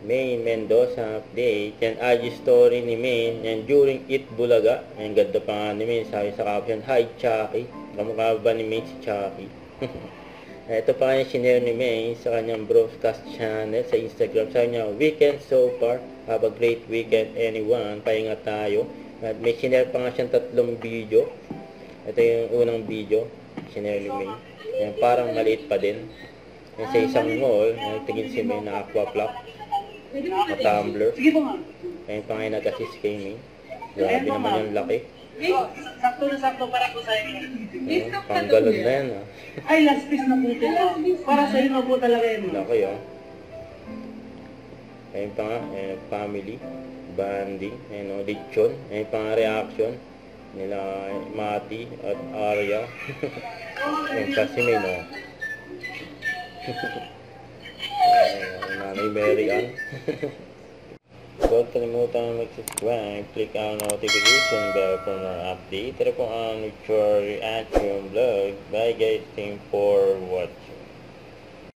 Maine Mendoza update. Yan, IG story ni Maine. Yan, during Eat Bulaga. Yan, ganda pa nga ni Maine. Sabi sa caption, "Hi, Chucky." Kamukha ba ni Maine si Chucky? Ito pa kanya sinare ni Maine sa kanyang broadcast channel sa Instagram. Sabi niya, "Weekend so far. Have a great weekend, anyone. Pahinga tayo." At may sinare pa nga siyang 3 video. Ito yung unang video. Sinare ni Maine. Yan, parang maliit pa din. Yan, sa isang mall, nagtingin si Maine na aquaplop. Na tumbler. Ayun pa nga yung nag-assist kay May. Grabe naman yung laki. Sakto na sakto para ko sa inyo. Panggalon na yan ah. Ay, last piece na puti lang. Para sa inyo po talaga yun. Laki oh. Ayun pa nga, family, banding, ayun o, lechon. Ayun pa nga reaction nila Mati at Arya. Ayun pa si May no. Nanay Mary Ann. Huwag kalimutan mag-subscribe, click ang notification bell for more update. Ito po ang Nature Reaction Vlog. Bye guys, thank you for watching.